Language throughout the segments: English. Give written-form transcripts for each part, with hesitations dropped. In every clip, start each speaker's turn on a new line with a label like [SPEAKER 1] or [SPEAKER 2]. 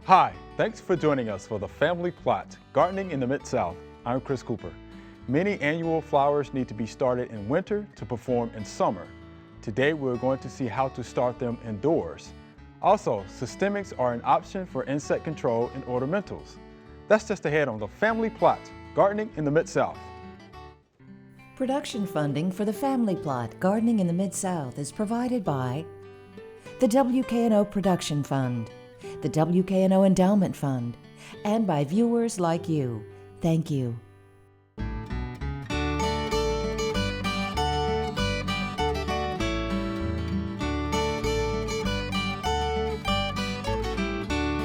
[SPEAKER 1] Hi, thanks for joining us for the Family Plot, Gardening in the Mid-South. I'm Chris Cooper. Many annual flowers need to be started in winter to perform in summer. Today we're going to see how to start them indoors. Also, systemics are an option for insect control and ornamentals. That's just ahead on the Family Plot, Gardening in the Mid-South.
[SPEAKER 2] Production funding for the Family Plot, Gardening in the Mid-South is provided by the WKNO Production Fund, the WKNO Endowment Fund, and by viewers like you. Thank you.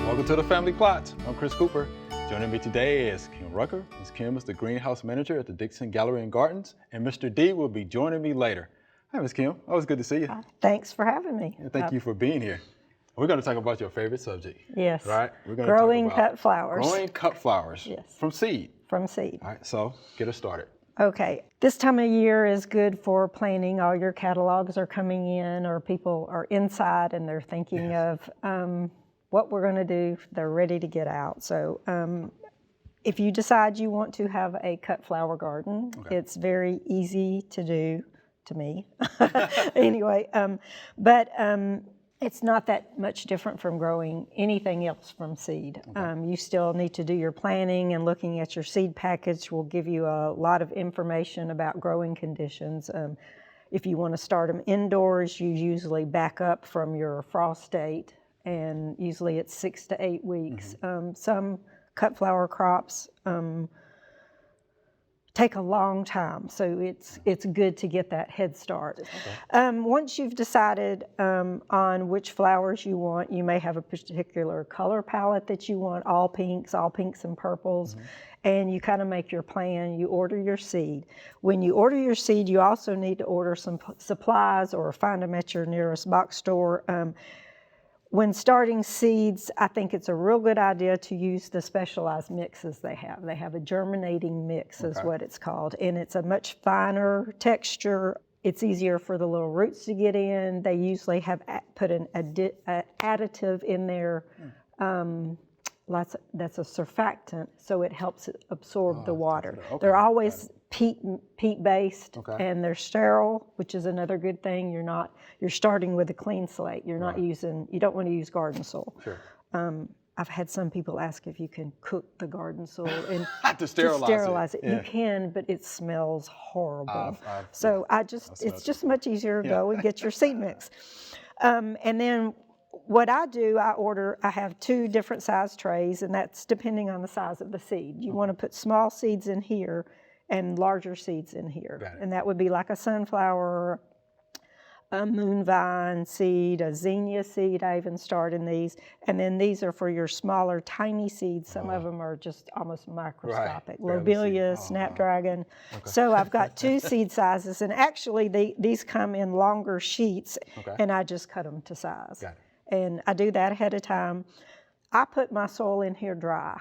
[SPEAKER 1] Welcome to the Family Plot. I'm Chris Cooper. Joining me today is Kim Rucker. Ms. Kim is the greenhouse manager at the Dixon Gallery and Gardens, and Mr. D will be joining me later. Hi, Ms. Kim. Always good to see you.
[SPEAKER 3] Thank for having me.
[SPEAKER 1] And thank you for being here. We're going to talk about your favorite subject.
[SPEAKER 3] Yes.
[SPEAKER 1] Right? We're going
[SPEAKER 3] growing
[SPEAKER 1] to talk about
[SPEAKER 3] cut flowers.
[SPEAKER 1] Growing cut flowers.
[SPEAKER 3] Yes.
[SPEAKER 1] From seed.
[SPEAKER 3] From seed.
[SPEAKER 1] All right, so get us started.
[SPEAKER 3] Okay. This time of year is good for planning. All your catalogs are coming in, or people are inside and they're thinking of what we're going to do. They're ready to get out. So if you decide you want to have a cut flower garden, it's very easy to do to me. Anyway, but it's not that much different from growing anything else from seed. You still need to do your planning, and looking at your seed package will give you a lot of information about growing conditions. If you want to start them indoors, you usually back up from your frost date, and usually it's 6 to 8 weeks. Some cut flower crops take a long time, so it's good to get that head start. Once you've decided on which flowers you want, you may have a particular color palette that you want, all pinks and purples, and you kind of make your plan. You order your seed. When you order your seed, you also need to order some supplies or find them at your nearest box store. When starting seeds, I think it's a real good idea to use the specialized mixes they have. They have a germinating mix is what it's called, and it's a much finer texture. It's easier for the little roots to get in. They usually have put an additive in there. That's a surfactant, so it helps it absorb the water. They're always peat-based, and they're sterile, which is another good thing. You're starting with a clean slate. You don't want to use garden soil. I've had some people ask if you can cook the garden soil and
[SPEAKER 1] to sterilize
[SPEAKER 3] it. You can, but it smells horrible. It's just much easier to go and get your seed mix. And then what I do, I have 2 different size trays, and that's depending on the size of the seed. You want to put small seeds in here and larger seeds in here. And that would be like a sunflower, a moonvine seed, a zinnia seed. I even start in these. And then these are for your smaller, tiny seeds. Some of them are just almost microscopic. Lobelia, snapdragon. So I've got 2 seed sizes, and actually these come in longer sheets, and I just cut them to size. And I do that ahead of time. I put my soil in here dry.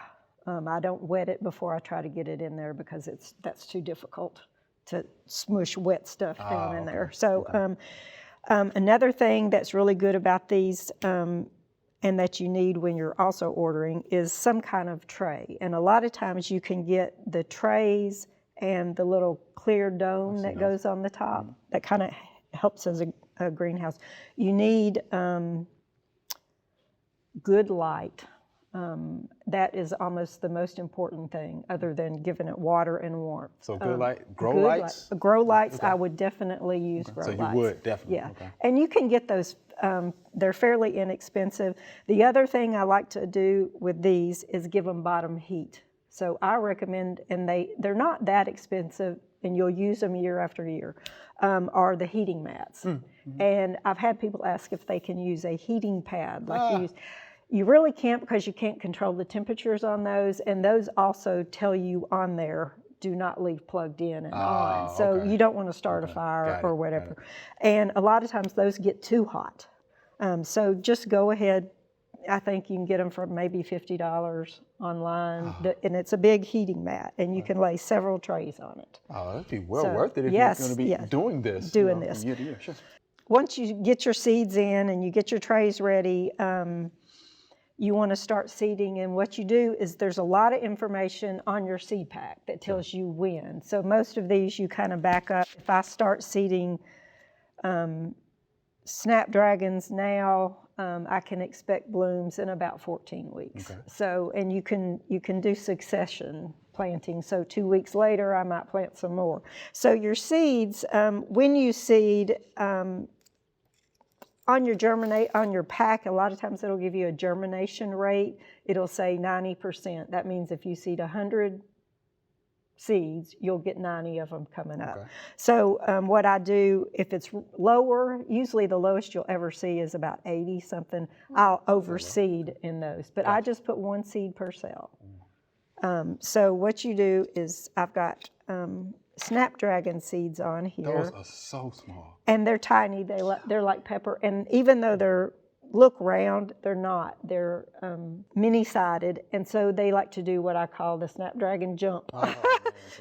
[SPEAKER 3] I don't wet it before I try to get it in there, because that's too difficult to smush wet stuff down in there. So another thing that's really good about these and that you need when you're also ordering is some kind of tray. And a lot of times you can get the trays and the little clear dome that goes on the top. That kind of helps as a greenhouse. You need good light. That is almost the most important thing, other than giving it water and warmth.
[SPEAKER 1] So good light, grow lights?
[SPEAKER 3] Grow lights, I would definitely use grow lights.
[SPEAKER 1] So you would, definitely.
[SPEAKER 3] Yeah, and you can get those, they're fairly inexpensive. The other thing I like to do with these is give them bottom heat. So I recommend, and they're not that expensive, and you'll use them year after year, are the heating mats. And I've had people ask if they can use a heating pad like you use. You really can't, because you can't control the temperatures on those, and those also tell you on there, do not leave plugged in and on. So you don't want to start a fire or whatever. And a lot of times those get too hot. So just go ahead. I think you can get them for maybe $50 online, and it's a big heating mat, and you can lay several trays on it.
[SPEAKER 1] Oh, that'd be well worth it if you're going to be doing this.
[SPEAKER 3] Doing this.
[SPEAKER 1] Sure.
[SPEAKER 3] Once you get your seeds in and you get your trays ready, you want to start seeding, and what you do is there's a lot of information on your seed pack that tells you when. So most of these you kind of back up. If I start seeding snapdragons now, I can expect blooms in about 14 weeks.
[SPEAKER 1] Okay.
[SPEAKER 3] So, and you can do succession planting. So 2 weeks later, I might plant some more. So your seeds, when you seed, on your pack, a lot of times it'll give you a germination rate. It'll say 90%. That means if you seed 100 seeds, you'll get 90 of them coming up.
[SPEAKER 1] Okay.
[SPEAKER 3] So what I do, if it's lower, usually the lowest you'll ever see is about 80 something. I'll overseed in those, but I just put 1 seed per cell. So what you do is I've got snapdragon seeds on here.
[SPEAKER 1] Those are so small.
[SPEAKER 3] And they're tiny. They're like pepper. And even though they're look round, they're not. They're many-sided, and so they like to do what I call the snapdragon jump.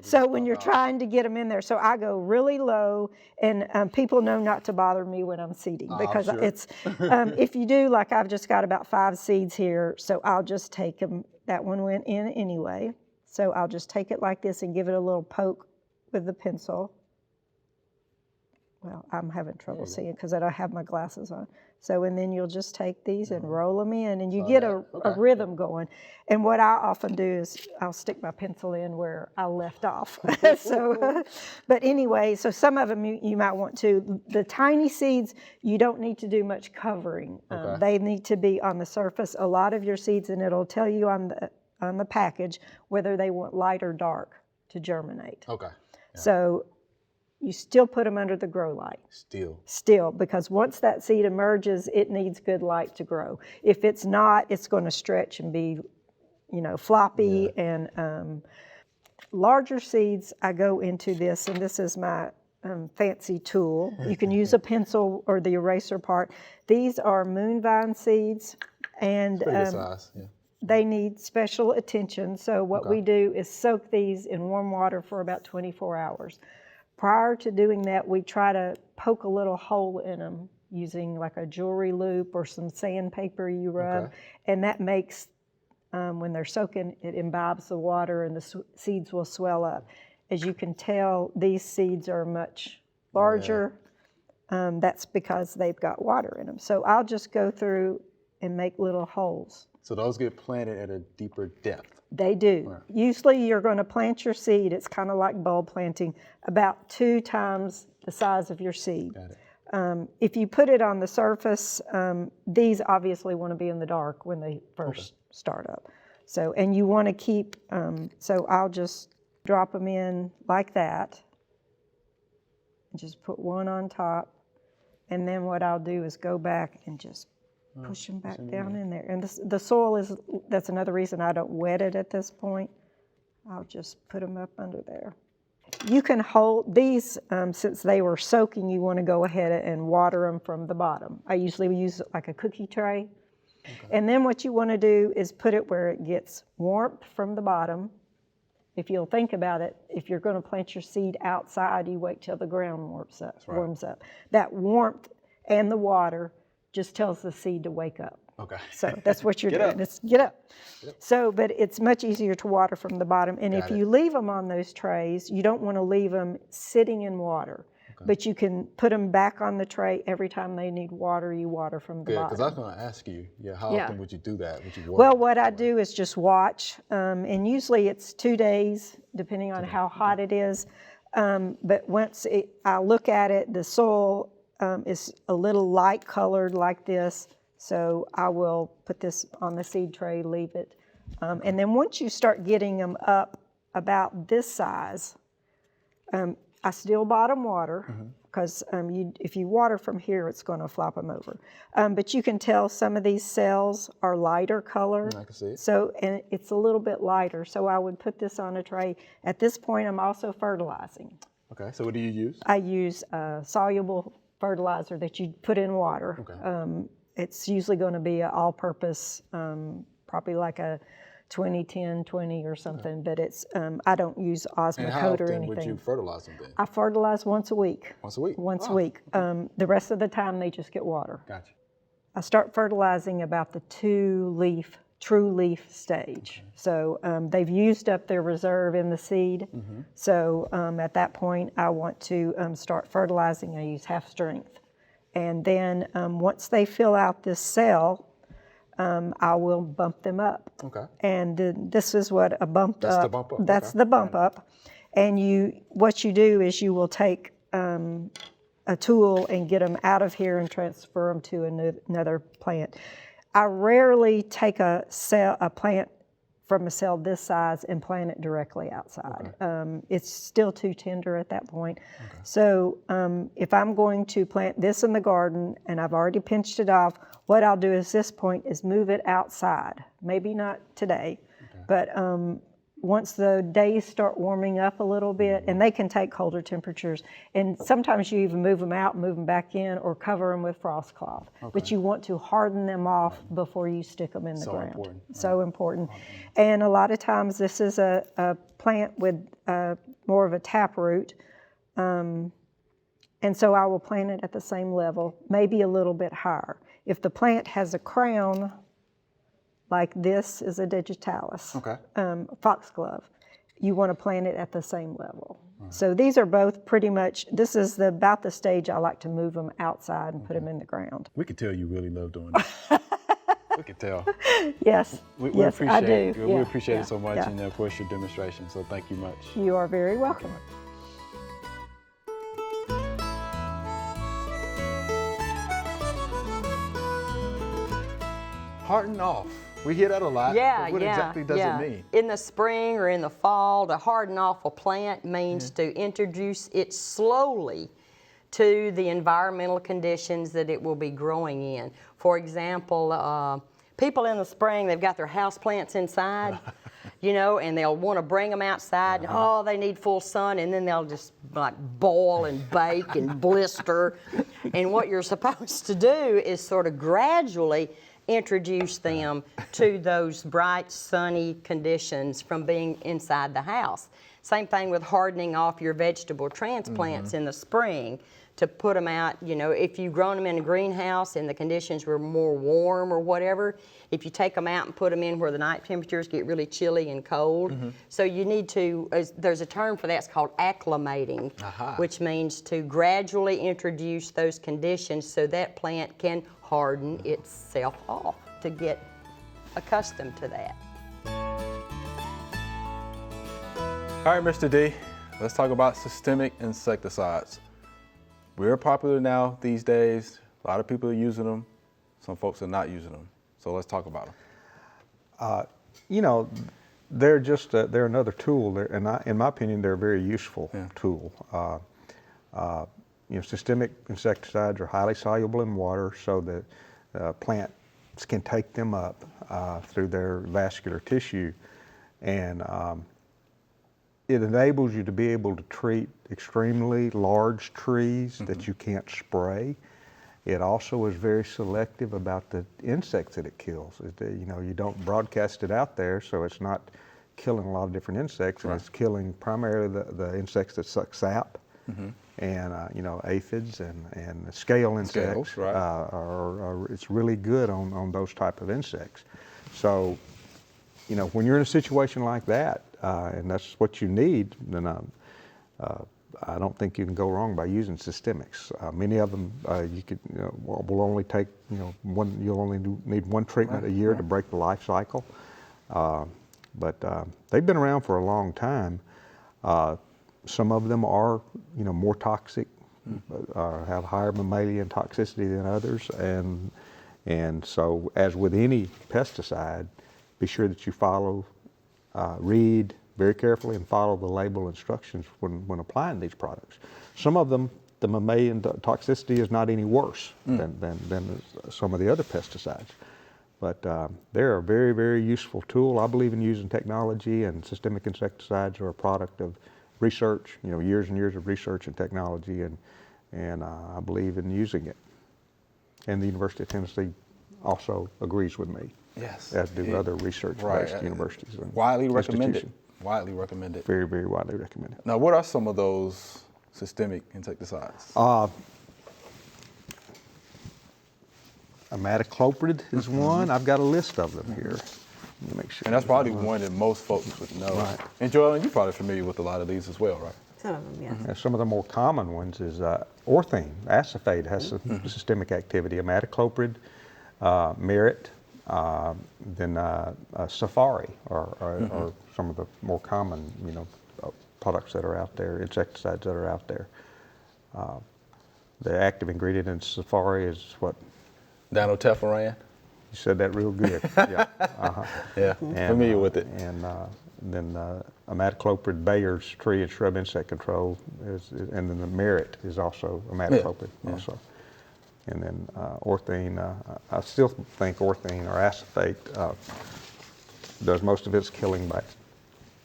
[SPEAKER 3] So when you're trying to get them in there, so I go really low, and people know not to bother me when I'm seeding, because it's if you do, like I've just got about 5 seeds here, so I'll just take them. That one went in anyway, so I'll just take it like this and give it a little poke with the pencil. Well, I'm having trouble seeing because I don't have my glasses on. So, and then you'll just take these and roll them in, and you get a rhythm going. And what I often do is I'll stick my pencil in where I left off. So, but anyway, so some of them you might want to. The tiny seeds, you don't need to do much covering. They need to be on the surface. A lot of your seeds, and it'll tell you on the package whether they want light or dark to germinate.
[SPEAKER 1] Okay. Yeah.
[SPEAKER 3] So you still put them under the grow light. Still, because once that seed emerges, it needs good light to grow. If it's not, it's going to stretch and be, floppy. And larger seeds, I go into this, and this is my fancy tool. You can use a pencil or the eraser part. These are moonvine seeds, and
[SPEAKER 1] pretty good size. Yeah.
[SPEAKER 3] They need special attention. So what we do is soak these in warm water for about 24 hours. Prior to doing that, we try to poke a little hole in them using like a jewelry loop or some sandpaper you rub, and that makes, when they're soaking, it imbibes the water and the seeds will swell up. As you can tell, these seeds are much larger. That's because they've got water in them. So I'll just go through and make little holes.
[SPEAKER 1] So those get planted at a deeper depth.
[SPEAKER 3] They do. Right. Usually you're going to plant your seed, it's kind of like bulb planting, about 2 times the size of your seed.
[SPEAKER 1] Got it.
[SPEAKER 3] If you put it on the surface, these obviously want to be in the dark when they first start up. So, and you want to keep, so I'll just drop them in like that, and just put one on top, and then what I'll do is go back and just push them back down in there. And the soil is, that's another reason I don't wet it at this point. I'll just put them up under there. You can hold these, since they were soaking, you want to go ahead and water them from the bottom. I usually use like a cookie tray. And then what you want to do is put it where it gets warmth from the bottom. If you'll think about it, if you're going to plant your seed outside, you wait till the ground warms up. That warmth and the water just tells the seed to wake up.
[SPEAKER 1] Okay.
[SPEAKER 3] So that's what you're doing. It's get up. So, but it's much easier to water from the bottom. And if you leave them on those trays, you don't want to leave them sitting in water. But you can put them back on the tray every time they need water. You water from the bottom.
[SPEAKER 1] Because I was going to ask you, how often would you do that? Would you water?
[SPEAKER 3] Well, what I do is just watch, and usually it's 2 days, depending on how hot it is. But once I look at it, the soil is a little light colored like this, so I will put this on the seed tray, leave it. And then once you start getting them up about this size, I still bottom water, because if you water from here, it's going to flop them over. But you can tell some of these cells are lighter color.
[SPEAKER 1] I can see it.
[SPEAKER 3] So, and it's a little bit lighter, so I would put this on a tray. At this point, I'm also fertilizing.
[SPEAKER 1] Okay, so what do you use? I
[SPEAKER 3] use soluble fertilizer that you put in water.
[SPEAKER 1] Okay.
[SPEAKER 3] It's usually going to be an all-purpose, probably like a 20-10-20 or something, but it's I don't use Osmocote or anything. And how often would you
[SPEAKER 1] fertilize them then?
[SPEAKER 3] I fertilize once a week.
[SPEAKER 1] Once a week?
[SPEAKER 3] Once a week. The rest of the time they just get water.
[SPEAKER 1] Gotcha.
[SPEAKER 3] I start fertilizing about the true leaf stage. So they've used up their reserve in the seed. So at that point, I want to start fertilizing. I use half strength. And then once they fill out this cell, I will bump them up.
[SPEAKER 1] Okay.
[SPEAKER 3] And this is what a bumped
[SPEAKER 1] That's
[SPEAKER 3] up.
[SPEAKER 1] the bump up.
[SPEAKER 3] That's
[SPEAKER 1] Okay.
[SPEAKER 3] the bump up. And what you do is you will take a tool and get them out of here and transfer them to another plant. I rarely take a plant from a cell this size and plant it directly outside. Okay. It's still too tender at that point. Okay. So if I'm going to plant this in the garden and I've already pinched it off, what I'll do at this point is move it outside. Maybe not today, okay. But once the days start warming up a little bit, and they can take colder temperatures, and sometimes you even move them out and move them back in or cover them with frost cloth. Okay. But you want to harden them off before you stick them in the ground. Important. So important. And a lot of times this is a plant with more of a tap root. And so I will plant it at the same level, maybe a little bit higher. If the plant has a crown, like this is a digitalis, okay. Foxglove, you want to plant it at the same level. Right. So these are both pretty much, this is about the stage I like to move them outside and put them in the ground.
[SPEAKER 1] We could tell you really love doing this. We could tell.
[SPEAKER 3] Yes,
[SPEAKER 1] we
[SPEAKER 3] yes,
[SPEAKER 1] appreciate
[SPEAKER 3] I do.
[SPEAKER 1] it. We appreciate it so much, and of course your demonstration, so thank you much.
[SPEAKER 3] You are very welcome.
[SPEAKER 1] Harden off. We hear that a lot.
[SPEAKER 4] Yeah,
[SPEAKER 1] what exactly does it mean?
[SPEAKER 4] In the spring or in the fall, to harden off a plant means to introduce it slowly to the environmental conditions that it will be growing in. For example, people in the spring, they've got their house plants inside, you know, and they'll want to bring them outside. And, oh, they need full sun, and then they'll just like boil and bake and blister. And what you're supposed to do is sort of gradually introduce them to those bright, sunny conditions from being inside the house. Same thing with hardening off your vegetable transplants in the spring to put them out. You know, if you've grown them in a greenhouse and the conditions were more warm or whatever, if you take them out and put them in where the night temperatures get really chilly and cold, so you need to, there's a term for that, it's called acclimating, which means to gradually introduce those conditions so that plant can harden itself off to get accustomed to that.
[SPEAKER 1] All right, Mr. D, let's talk about systemic insecticides. We're popular now these days. A lot of people are using them. Some folks are not using them. So let's talk about them.
[SPEAKER 5] You know, they're just they're another tool, and in my opinion, they're a very useful tool. You know, systemic insecticides are highly soluble in water, so that plants can take them up through their vascular tissue, and it enables you to be able to treat extremely large trees that you can't spray. It also is very selective about the insects that it kills. You know, you don't broadcast it out there, so it's not killing a lot of different insects, and it's killing primarily the insects that suck sap. And you know, aphids and scale insects. Scales, it's really good on those type of insects. So, you know, when you're in a situation like that, and that's what you need, then I don't think you can go wrong by using systemics. Many of them will only take, you know, you'll only need one treatment a year to break the life cycle. But they've been around for a long time. Some of them are, you know, more toxic, have higher mammalian toxicity than others, and so as with any pesticide, be sure that you read very carefully and follow the label instructions when applying these products. Some of them, the mammalian toxicity is not any worse than some of the other pesticides. But they're a very, very useful tool. I believe in using technology, and systemic insecticides are a product of research, you know, years and years of research and technology, and I believe in using it. And the University of Tennessee also agrees with me.
[SPEAKER 1] Yes.
[SPEAKER 5] As do other research-based universities. And
[SPEAKER 1] widely recommended. Widely recommended.
[SPEAKER 5] Very, very widely recommended.
[SPEAKER 1] Now, what are some of those systemic insecticides?
[SPEAKER 5] Imidacloprid is one. I've got a list of them here. Let me make sure.
[SPEAKER 1] And that's probably one that most folks would know.
[SPEAKER 5] Right.
[SPEAKER 1] And Joel, you're probably familiar with a lot of these as well, right?
[SPEAKER 6] Some of them, yes.
[SPEAKER 5] Some of the more common ones is orthene, acephate has some systemic activity. Imidacloprid, Merit, then Safari are some of the more common, products that are out there, insecticides that are out there. The active ingredient in Safari is what?
[SPEAKER 1] Dinotefuran.
[SPEAKER 5] You said that real good. Yeah.
[SPEAKER 1] Yeah, familiar with it.
[SPEAKER 5] And then imidacloprid, Bayer's tree and shrub insect control, and then the Merit is also imidacloprid also. And then orthene, I still think orthene or acephate does most of its killing by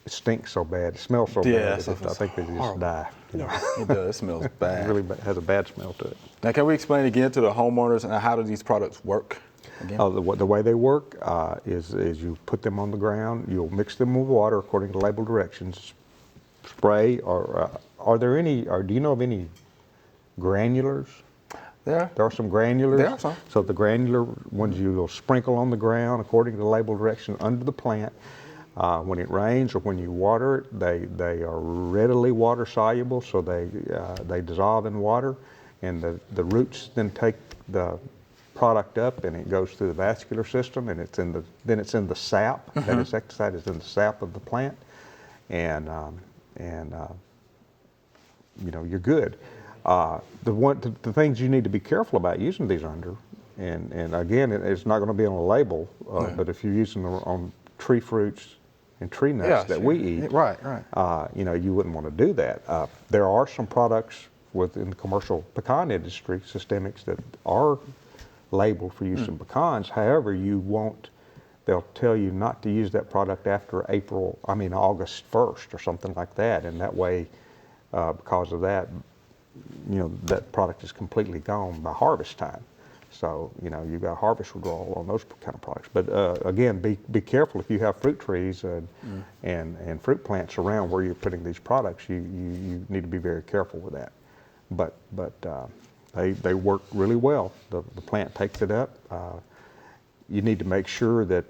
[SPEAKER 5] it stinks so bad, it smells so bad.
[SPEAKER 1] it
[SPEAKER 5] I think they just die.
[SPEAKER 1] It does. It smells bad.
[SPEAKER 5] It really has a bad smell to it.
[SPEAKER 1] Now, can we explain again to the homeowners and how do these products work? Again?
[SPEAKER 5] The way they work is you put them on the ground, you'll mix them with water according to label directions, spray, or are there any, or do you know of any granulars? There are some granulars.
[SPEAKER 1] There are some.
[SPEAKER 5] So the granular ones you will sprinkle on the ground according to the label direction under the plant. When it rains or when you water it, they are readily water soluble, so they dissolve in water, and the roots then take the product up and it goes through the vascular system, and then it's in the sap. That insecticide is in the sap of the plant, and you're good. The things you need to be careful about using these under, and again, it's not going to be on a label, but if you're using them on tree fruits and tree nuts that we eat,
[SPEAKER 1] right.
[SPEAKER 5] You wouldn't want to do that. There are some products within the commercial pecan industry, systemics, that are labeled for use in pecans. However, they'll tell you not to use that product after August 1st or something like that, and that way, because of that, that product is completely gone by harvest time. So, you've got harvest withdrawal on those kind of products. But again, be careful if you have fruit trees and fruit plants around where you're putting these products. You need to be very careful with that. But they work really well. The plant takes it up. You need to make sure that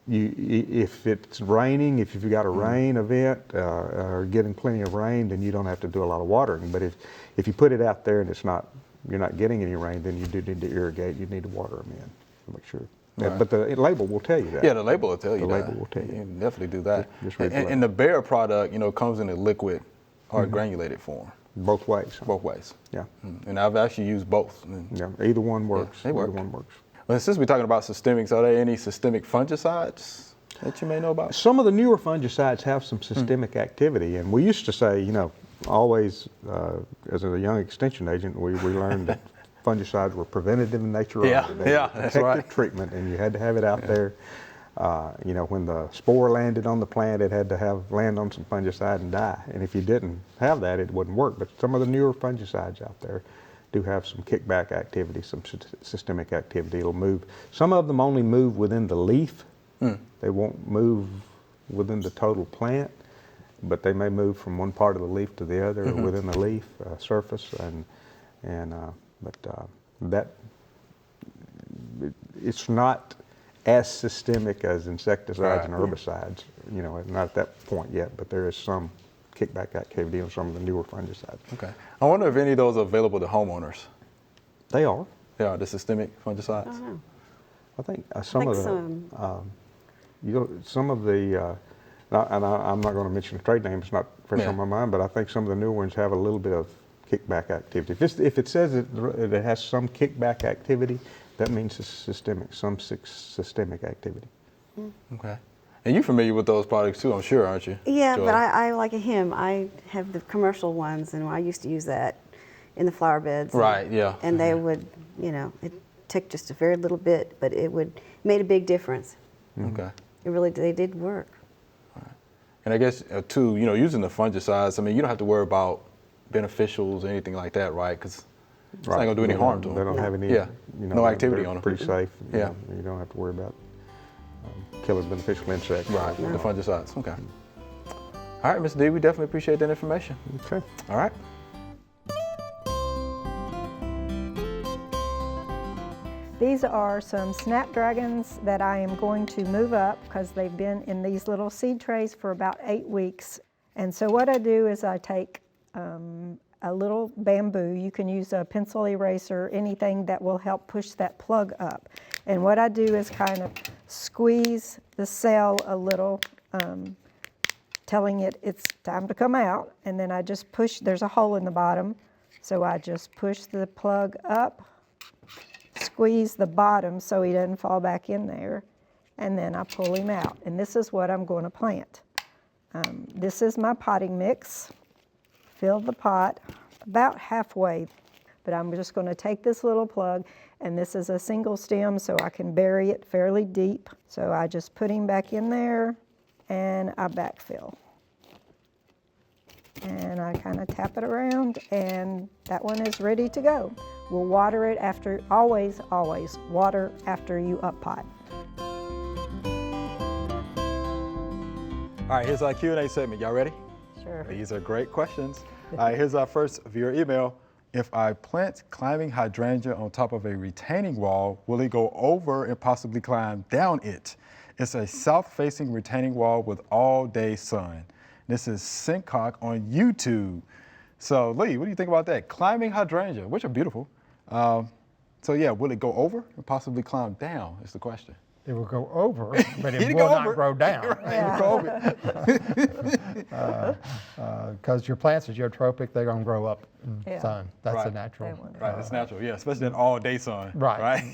[SPEAKER 5] if it's raining, if you've got a rain event or getting plenty of rain, then you don't have to do a lot of watering. But if you put it out there and you're not getting any rain, then you do need to irrigate. You need to water them in to make sure. Right. But the label will tell you that.
[SPEAKER 1] Yeah, the label will tell you
[SPEAKER 5] that.
[SPEAKER 1] The
[SPEAKER 5] label will tell you.
[SPEAKER 1] You can definitely do that.
[SPEAKER 5] Just read the label.
[SPEAKER 1] And the Bayer product, comes in a liquid or granulated form.
[SPEAKER 5] Both ways.
[SPEAKER 1] Both ways.
[SPEAKER 5] Yeah.
[SPEAKER 1] And I've actually used both.
[SPEAKER 5] Yeah, either one works.
[SPEAKER 1] They work.
[SPEAKER 5] Either one works.
[SPEAKER 1] Well, since we're talking about systemics, are there any systemic fungicides that you may know about?
[SPEAKER 5] Some of the newer fungicides have some systemic activity, and we used to say, always as a young extension agent, we learned that fungicides were preventative in nature. They were
[SPEAKER 1] that's
[SPEAKER 5] protective
[SPEAKER 1] right.
[SPEAKER 5] treatment, and you had to have it out there. When the spore landed on the plant, it had to land on some fungicide and die. And if you didn't have that, it wouldn't work. But some of the newer fungicides out there do have some kickback activity, some systemic activity. It'll move. Some of them only move within the leaf. They won't move within the total plant, but they may move from one part of the leaf to the other or within the leaf surface. But it's not as systemic as insecticides and herbicides. Not at that point yet, but there is some kickback activity on some of the newer fungicides.
[SPEAKER 1] Okay. I wonder if any of those are available to homeowners.
[SPEAKER 5] They are.
[SPEAKER 1] They are, the systemic fungicides?
[SPEAKER 6] I don't know.
[SPEAKER 5] I think some of the, and I'm not going to mention the trade name, it's not fresh on my mind, but I think some of the newer ones have a little bit of kickback activity. If it says it has some kickback activity, that means it's systemic, some systemic activity.
[SPEAKER 1] Okay. And you're familiar with those products too, I'm sure, aren't you?
[SPEAKER 6] Yeah,
[SPEAKER 1] Joel?
[SPEAKER 6] but I like him. I have the commercial ones, and I used to use that in the flower beds.
[SPEAKER 1] Right, yeah.
[SPEAKER 6] And they would, it took just a very little bit, but it made a big difference.
[SPEAKER 1] Okay.
[SPEAKER 6] They did work.
[SPEAKER 1] Right. And I guess too, using the fungicides, you don't have to worry about beneficials or anything like that, right? Because it's not going to do any harm to them.
[SPEAKER 5] They don't have any,
[SPEAKER 1] no activity on them.
[SPEAKER 5] Pretty safe.
[SPEAKER 1] Yeah.
[SPEAKER 5] You don't have to worry about killing beneficial insects.
[SPEAKER 1] Right, the fungicides. Okay. All right, Ms. D, we definitely appreciate that information.
[SPEAKER 5] Okay.
[SPEAKER 1] All right.
[SPEAKER 3] These these are some snapdragons that I am going to move up because they've been in these little seed trays for about 8 weeks. And so what I do is I take a little bamboo. You can use a pencil eraser, anything that will help push that plug up. And what I do is kind of squeeze the cell a little, telling it it's time to come out. And then I just push, there's a hole in the bottom, so I just push the plug up, squeeze the bottom so he doesn't fall back in there, and then I pull him out. And this is what I'm going to plant. This is my potting mix. Fill the pot about halfway, but I'm just going to take this little plug, and this is a single stem so I can bury it fairly deep. So I just put him back in there and I backfill. And I kind of tap it around, and that one is ready to go. We'll water it after, always water after you up pot.
[SPEAKER 1] All right, here's our Q&A segment. Y'all ready?
[SPEAKER 3] Sure.
[SPEAKER 1] These are great questions. All right, here's our first viewer email. If I plant climbing hydrangea on top of a retaining wall, will it go over and possibly climb down it? It's a south-facing retaining wall with all-day sun. This is Sincock on YouTube. So Lee, what do you think about that? Climbing hydrangea, which are beautiful. So yeah, will it go over and possibly climb down is the question.
[SPEAKER 7] It will go over, but it
[SPEAKER 1] It'll
[SPEAKER 7] will
[SPEAKER 1] go
[SPEAKER 7] not
[SPEAKER 1] over.
[SPEAKER 7] grow down.
[SPEAKER 1] Right, it'll go over.
[SPEAKER 7] Because your plants are geotropic, they're going to grow up in
[SPEAKER 3] Yeah.
[SPEAKER 7] sun. That's
[SPEAKER 1] Right.
[SPEAKER 7] a natural.
[SPEAKER 1] Right, it's natural, yeah, especially in all-day sun.
[SPEAKER 7] Right.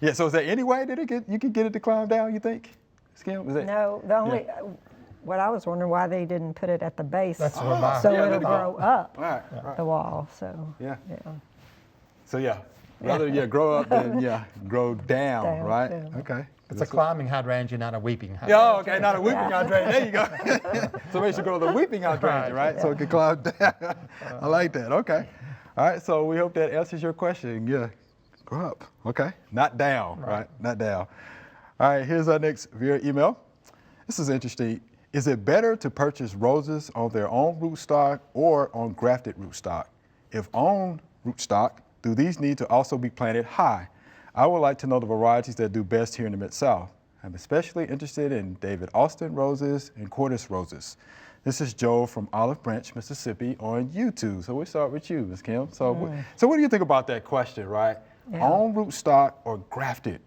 [SPEAKER 1] Yeah, so is there any way that you can get it to climb down, you think? Skim, is that?
[SPEAKER 3] No, the only, what I was wondering why they didn't put it at the base.
[SPEAKER 7] That's what my.
[SPEAKER 3] So
[SPEAKER 1] Yeah,
[SPEAKER 3] it'll
[SPEAKER 1] there we go.
[SPEAKER 3] grow up
[SPEAKER 1] Right, right.
[SPEAKER 3] the wall, so.
[SPEAKER 1] Yeah.
[SPEAKER 3] Yeah.
[SPEAKER 1] So yeah, rather grow up than grow down,
[SPEAKER 3] Down,
[SPEAKER 1] right?
[SPEAKER 3] yeah.
[SPEAKER 1] Okay.
[SPEAKER 7] It's a climbing hydrangea, not a weeping hydrangea.
[SPEAKER 1] Oh, okay, not a weeping hydrangea. There you go. So maybe you should grow the weeping hydrangea, right? So it can climb down. I like that. Okay. All right. So we hope that answers your question. Yeah, grow up. Okay. Not down, right? Not down. All right. Here's our next viewer email. This is interesting. Is it better to purchase roses on their own rootstock or on grafted rootstock? If on rootstock, do these need to also be planted high? I would like to know the varieties that do best here in the Mid-South. I'm especially interested in David Austin roses and Cordis roses. This is Joe from Olive Branch, Mississippi on YouTube. So we'll start with you, Ms. Kim. So, so what do you think about that question, right?
[SPEAKER 3] Yeah.
[SPEAKER 1] On rootstock or grafted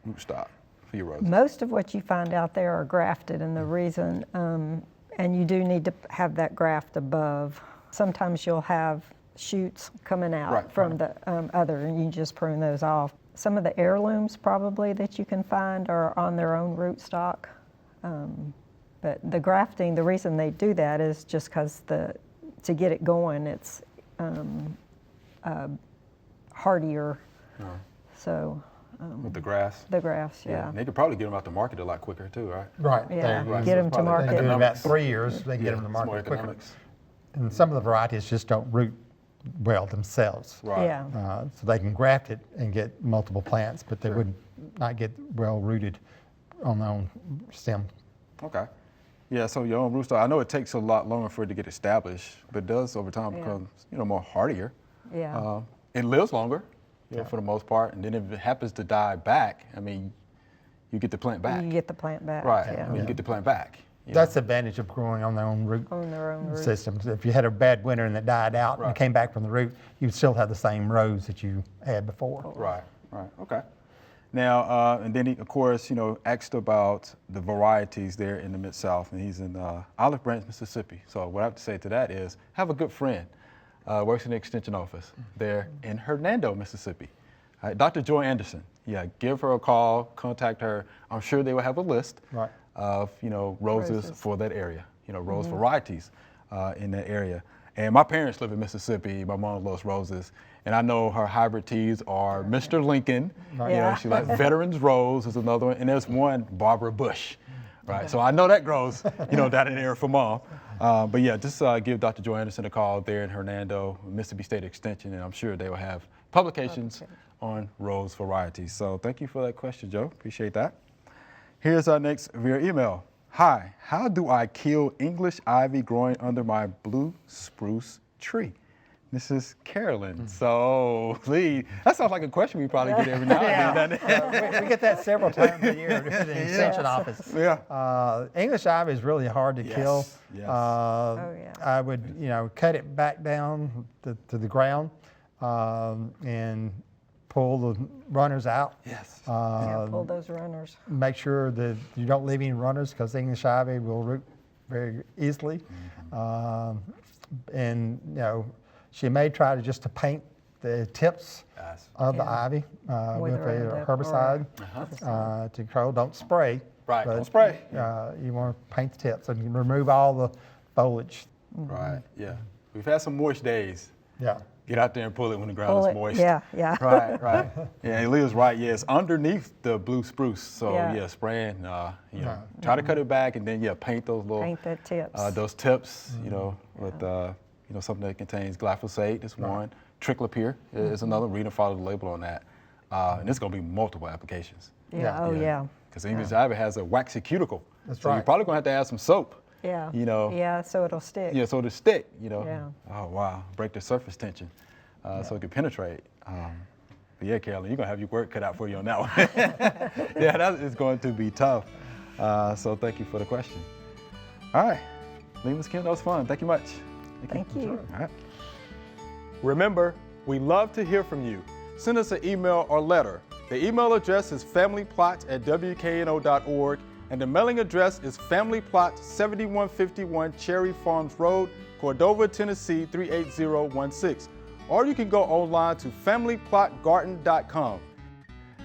[SPEAKER 1] rootstock for your roses?
[SPEAKER 3] Most of what you find out there are grafted, and the reason, and you do need to have that graft above. Sometimes you'll have shoots coming out
[SPEAKER 1] Right,
[SPEAKER 3] from the other, and you just prune those off. Some of the heirlooms probably that you can find are on their own rootstock. But the grafting, the reason they do that is just because to get it going, it's hardier. So
[SPEAKER 1] With the grass?
[SPEAKER 3] the grafts, yeah.
[SPEAKER 1] And they could probably get them out to market a lot quicker too, right?
[SPEAKER 7] Right.
[SPEAKER 3] Yeah,
[SPEAKER 7] They-
[SPEAKER 3] get them to
[SPEAKER 1] Probably-
[SPEAKER 7] They
[SPEAKER 3] market.
[SPEAKER 7] do it in about
[SPEAKER 1] Economics.
[SPEAKER 7] 3 years. They can get them to
[SPEAKER 1] It's more
[SPEAKER 7] market quicker.
[SPEAKER 1] economics.
[SPEAKER 7] And some of the varieties just don't root well themselves.
[SPEAKER 1] Right.
[SPEAKER 3] Yeah.
[SPEAKER 7] So they can graft it and get multiple plants, but they would not get well rooted on their own stem.
[SPEAKER 1] Okay. Yeah, so your own rootstock, I know it takes a lot longer for it to get established, but it does over time become, more hardier.
[SPEAKER 3] Yeah.
[SPEAKER 1] It lives longer, for the most part, and then if it happens to die back, I mean, you get the plant back.
[SPEAKER 3] You get the plant back.
[SPEAKER 1] Right,
[SPEAKER 3] Yeah.
[SPEAKER 1] I mean, you get the plant back.
[SPEAKER 7] That's the advantage of growing on their own root
[SPEAKER 3] On their own root.
[SPEAKER 7] systems. If you had a bad winter and it died out and
[SPEAKER 1] Right.
[SPEAKER 7] it came back from the root, you'd still have the same rows that you had before.
[SPEAKER 1] Right, okay. Now, and then he, of course, asked about the varieties there in the Mid-South, and he's in Olive Branch, Mississippi. So what I have to say to that is, have a good friend, works in the extension office there in Hernando, Mississippi. Dr. Joy Anderson, give her a call, contact her. I'm sure they will have a list
[SPEAKER 7] Right.
[SPEAKER 1] of, roses for that area, rose varieties in that area. And my parents live in Mississippi. My mom loves roses. And I know her hybrid teas are Mr. Lincoln.
[SPEAKER 3] Yeah.
[SPEAKER 1] She likes Veterans Rose is another one. And there's one, Barbara Bush. Right, so I know that grows, down in there for mom. But yeah, just give Dr. Joy Anderson a call there in Hernando, Mississippi State Extension, and I'm sure they will have publications on rose varieties. So thank you for that question, Joe. Appreciate that. Here's our next via email. Hi, how do I kill English ivy growing under my blue spruce tree? Mrs. Carolyn. So, Lee, that sounds like a question we probably get every now and then. doesn't it?
[SPEAKER 7] We get that several times a year in the extension office.
[SPEAKER 1] Yeah.
[SPEAKER 7] English ivy is really hard to kill.
[SPEAKER 1] Yes.
[SPEAKER 3] Oh, yeah.
[SPEAKER 7] I would, cut it back down to the ground and pull the runners out.
[SPEAKER 1] Yes.
[SPEAKER 3] Yeah, pull those runners.
[SPEAKER 7] Make sure that you don't leave any runners because English ivy will root very easily. And she may try to paint the tips of the ivy with a herbicide to control. Don't spray.
[SPEAKER 1] Right,
[SPEAKER 7] but,
[SPEAKER 1] don't spray.
[SPEAKER 7] You want to paint the tips and remove all the foliage.
[SPEAKER 1] Right, yeah. We've had some moist days.
[SPEAKER 7] Yeah.
[SPEAKER 1] Get out there and pull it when the ground is moist.
[SPEAKER 3] Yeah.
[SPEAKER 1] Right. Yeah, Leah's right. Yeah, it's underneath the blue spruce. So
[SPEAKER 3] Yeah.
[SPEAKER 1] spraying. Try to cut it back and then paint those little
[SPEAKER 3] Paint the tips.
[SPEAKER 1] those tips. With something that contains glyphosate. Is one. Triclopyr is another. Read and follow the label on that. And it's going to be multiple applications.
[SPEAKER 3] Yeah. Oh, yeah.
[SPEAKER 1] Because English ivy has a waxy cuticle.
[SPEAKER 7] That's
[SPEAKER 1] so
[SPEAKER 7] right.
[SPEAKER 1] you're probably going to have to add some soap.
[SPEAKER 3] Yeah.
[SPEAKER 1] Yeah,
[SPEAKER 3] so it'll stick.
[SPEAKER 1] Yeah, so to stick,
[SPEAKER 3] Yeah.
[SPEAKER 1] Oh, wow. Break the surface tension so it can penetrate. But yeah, Carolyn, you're going to have your work cut out for you on that one. Yeah, that is going to be tough. So thank you for the question. All right. Lee, Ms. Kim, that was fun. Thank you much.
[SPEAKER 3] Thank you.
[SPEAKER 1] All right. Remember, we love to hear from you. Send us an email or letter. The email address is familyplot@wkno.org. And the mailing address is Family Plot, 7151 Cherry Farms Road, Cordova, Tennessee 38016. Or you can go online to familyplotgarden.com.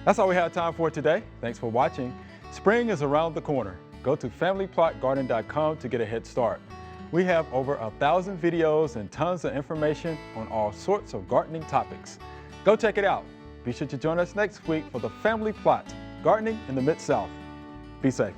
[SPEAKER 1] That's all we have time for today. Thanks for watching. Spring is around the corner. Go to familyplotgarden.com to get a head start. We have over 1,000 videos and tons of information on all sorts of gardening topics. Go check it out. Be sure to join us next week for the Family Plot, Gardening in the Mid-South. Be safe.